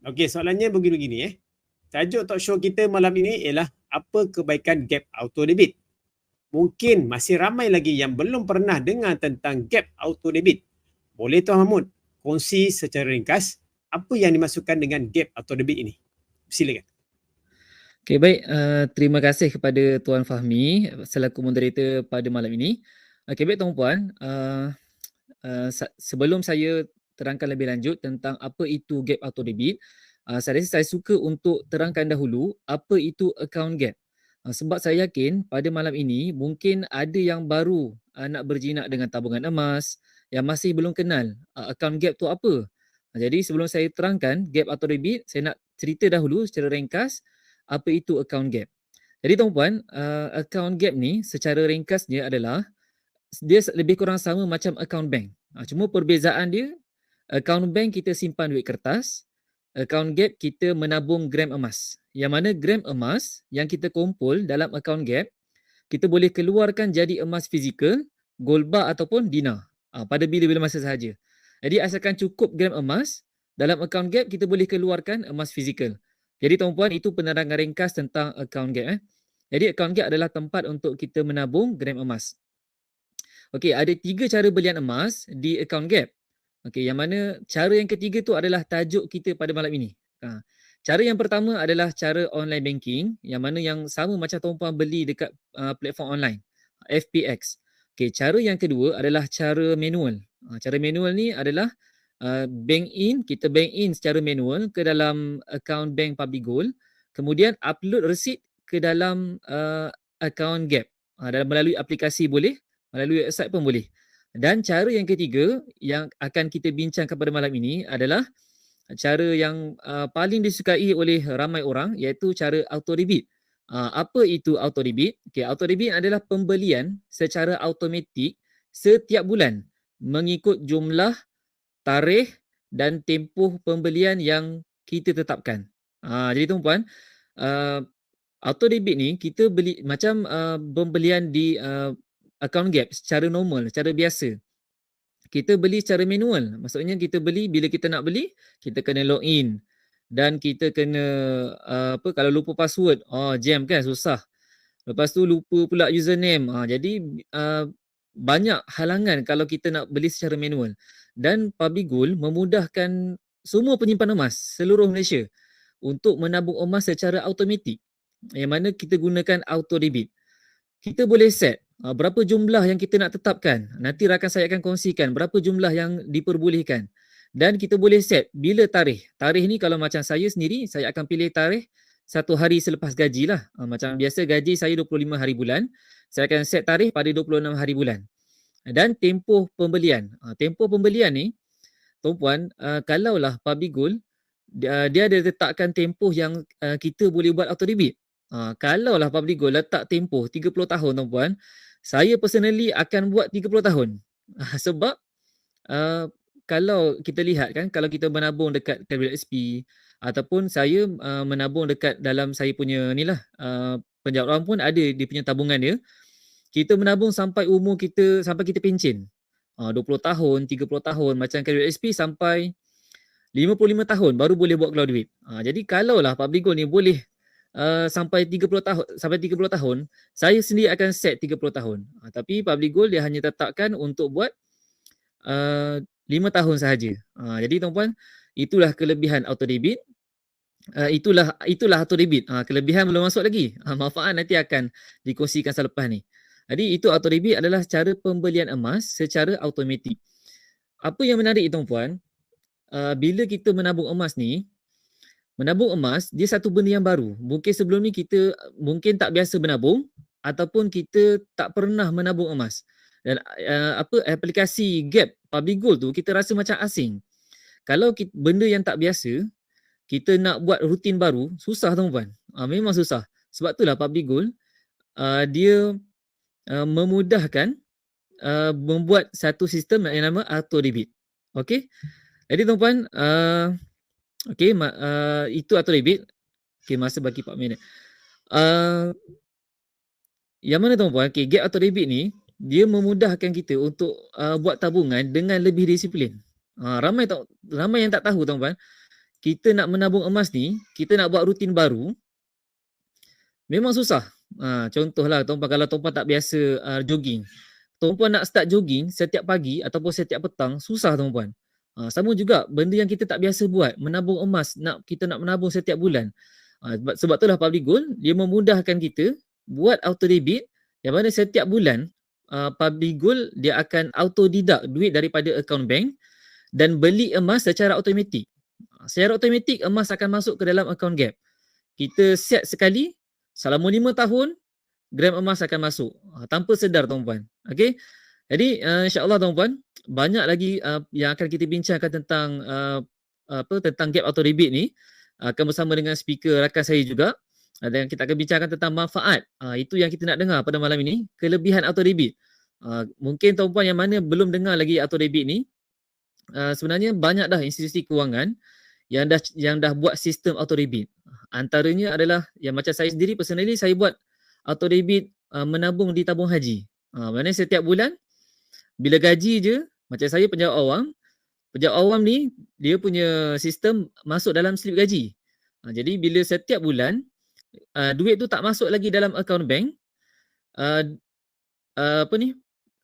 Okey, soalannya begini-begini Tajuk talk show kita malam ini ialah apa kebaikan gap auto debit. Mungkin masih ramai lagi yang belum pernah dengar tentang gap auto debit. Boleh Tuan Mahmud kongsi secara ringkas apa yang dimasukkan dengan gap auto debit ini? Silakan. Okey, baik. Terima kasih kepada Tuan Fahmi selaku moderator pada malam ini. Okey, baik tuan-puan. Sebelum saya terangkan lebih lanjut tentang apa itu gap auto debit, saya rasa saya suka untuk terangkan dahulu apa itu account gap. Sebab saya yakin pada malam ini mungkin ada yang baru nak berjinak dengan tabungan emas, yang masih belum kenal account gap tu apa. Jadi sebelum saya terangkan gap auto debit, saya nak cerita dahulu secara ringkas apa itu account gap. Jadi tuan-puan, account gap ni secara ringkasnya adalah dia lebih kurang sama macam account bank. Cuma perbezaan dia, account bank kita simpan duit kertas, account gap kita menabung gram emas. Yang mana gram emas yang kita kumpul dalam account gap, kita boleh keluarkan jadi emas fizikal, gold bar ataupun dinar pada bila-bila masa sahaja. Jadi asalkan cukup gram emas, dalam account gap kita boleh keluarkan emas fizikal. Jadi tuan-puan, itu penerangan ringkas tentang account gap. Jadi account gap adalah tempat untuk kita menabung gram emas. Okey, ada 3 cara belian emas di account gap. Okey, yang mana cara yang ketiga tu adalah tajuk kita pada malam ini. Cara yang pertama adalah cara online banking, yang mana yang sama macam tuan-puan beli dekat platform online, FPX. Okey, cara yang kedua adalah cara manual. Cara manual ni adalah kita bank in secara manual ke dalam account bank Public Gold, kemudian upload resit ke dalam account gap. Melalui aplikasi boleh, melalui website pun boleh. Dan cara yang ketiga yang akan kita bincangkan pada malam ini adalah cara yang paling disukai oleh ramai orang, iaitu cara auto debit. Apa itu auto debit? Okay, auto debit adalah pembelian secara automatik setiap bulan mengikut jumlah, tarikh dan tempoh pembelian yang kita tetapkan. Jadi tuan-puan, uh, auto debit ni kita beli macam pembelian di account gap secara normal, secara biasa. Kita beli secara manual. Maksudnya kita beli, bila kita nak beli, kita kena login. Dan kita kena, kalau lupa password, jam kan, susah. Lepas tu lupa pula username. Jadi banyak halangan kalau kita nak beli secara manual. Dan Public Gold memudahkan semua penyimpan emas seluruh Malaysia untuk menabung emas secara automatik. Yang mana kita gunakan auto debit. Kita boleh set berapa jumlah yang kita nak tetapkan. Nanti rakan saya akan kongsikan berapa jumlah yang diperbolehkan. Dan kita boleh set bila tarikh. Tarikh ni kalau macam saya sendiri, saya akan pilih tarikh 1 hari selepas gaji lah. Macam biasa gaji saya 25 hari bulan, saya akan set tarikh pada 26 hari bulan. Dan tempoh pembelian. Tempoh pembelian ni, tuan-puan, kalaulah Public Gold, dia ada letakkan tempoh yang kita boleh buat auto debit. Kalaulah Public Gold letak tempoh 30 tahun, tuan-puan, saya personally akan buat 30 tahun. Sebab kalau kita lihat kan, kalau kita menabung dekat WSP ataupun saya menabung dekat dalam saya punya ni lah, penjawat pun ada dia punya tabungan dia. Kita menabung sampai umur kita, sampai kita pencen. 20 tahun, 30 tahun, macam WSP sampai 55 tahun baru boleh buat keluar duit. Jadi kalaulah Public Gold ni boleh sampai 30 tahun, saya sendiri akan set 30 tahun. Tapi Public Gold dia hanya tetapkan untuk buat 5 tahun sahaja. Jadi tuan-puan, itulah kelebihan auto debit. Itulah auto debit. Kelebihan belum masuk lagi. Manfaat nanti akan dikongsikan selepas ni. Jadi itu auto debit adalah cara pembelian emas secara automatik. Apa yang menarik tuan-puan, bila kita menabung emas ni, menabung emas dia satu benda yang baru. Mungkin sebelum ni kita mungkin tak biasa menabung ataupun kita tak pernah menabung emas. Dan aplikasi Gap Public Gold tu kita rasa macam asing. Kalau benda yang tak biasa, kita nak buat rutin baru, susah tuan-puan. Memang susah. Sebab itulah Public Gold dia memudahkan membuat satu sistem yang nama auto debit. Okey. Jadi tuan-puan, itu auto debit. Okey, masa bagi 4 minit. Yang mana tuan-puan, Gap auto debit ni dia memudahkan kita untuk buat tabungan dengan lebih disiplin. Ramai yang tak tahu tuan-puan. kita nak menabung emas ni, kita nak buat rutin baru, memang susah. Contohlah tuan-puan, kalau tuan-puan tak biasa jogging, tuan-puan nak start jogging setiap pagi ataupun setiap petang, susah tuan-puan. Sama juga benda yang kita tak biasa buat, menabung emas, kita nak menabung setiap bulan. Sebab itulah Public Gold dia memudahkan kita buat auto debit yang mana setiap bulan Public Gold dia akan auto deduct duit daripada akaun bank dan beli emas secara automatik. Secara automatik emas akan masuk ke dalam akaun Gap. Kita set sekali, selama 5 tahun, gram emas akan masuk tanpa sedar tuan-puan. Okey. Jadi insya-Allah tuan-puan, banyak lagi yang akan kita bincangkan tentang tentang Gap Auto Debit ni, akan bersama dengan speaker rakan saya juga. Dan kita akan bincangkan tentang manfaat. Itu yang kita nak dengar pada malam ini, kelebihan auto debit. Mungkin tuan-puan yang mana belum dengar lagi auto debit ni, sebenarnya banyak dah institusi kewangan yang dah buat sistem auto debit. Antaranya adalah yang macam saya sendiri personally, saya buat auto debit menabung di tabung haji. Maknanya setiap bulan bila gaji je, macam saya pejabat awam ni dia punya sistem masuk dalam slip gaji. Jadi bila setiap bulan duit tu tak masuk lagi dalam akaun bank,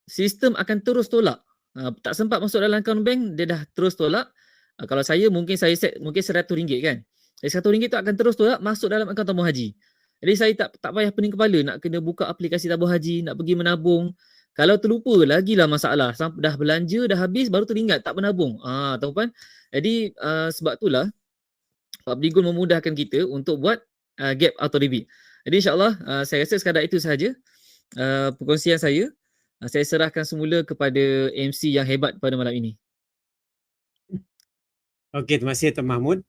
sistem akan terus tolak. Tak sempat masuk dalam akaun bank, dia dah terus tolak. Kalau saya mungkin saya set mungkin RM100 kan. RM100 tu akan terus tolak masuk dalam akaun tabung haji. Jadi saya tak payah pening kepala nak kena buka aplikasi tabung haji, nak pergi menabung. Kalau terlupa lagilah masalah. Dah belanja dah habis baru teringat tak menabung. Tuan-puan. Jadi sebab itulah Public Gold memudahkan kita untuk buat Gap Auto Debit. Jadi insya-Allah saya rasa sekadar itu sahaja perkongsian saya. Saya serahkan semula kepada MC yang hebat pada malam ini. Okey, terima kasih Tuan Mahmud.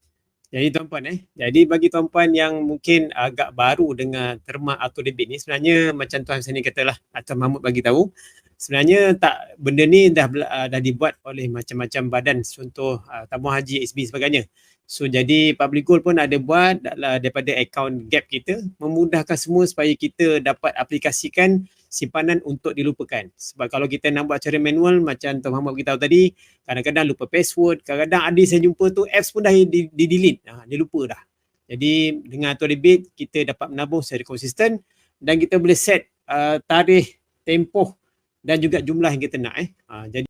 Jadi tuan-puan jadi bagi tuan-puan yang mungkin agak baru dengan terma auto debit ni, sebenarnya macam Tuan Sani katalah, atau Mahmud bagi tahu, sebenarnya benda ni dah dibuat oleh macam-macam badan, contoh tabung haji, SB sebagainya. So jadi Public Gold pun ada buat daripada akaun Gap kita, memudahkan semua supaya kita dapat aplikasikan simpanan untuk dilupakan. Sebab kalau kita nak buat cara manual macam Tuan Muhammad beritahu tadi, kadang-kadang lupa password, kadang-kadang ada saya jumpa tu apps pun dah di-delete, dia lupa dah. Jadi dengan auto debit kita dapat menabung secara konsisten dan kita boleh set tarikh, tempoh dan juga jumlah yang kita nak. Jadi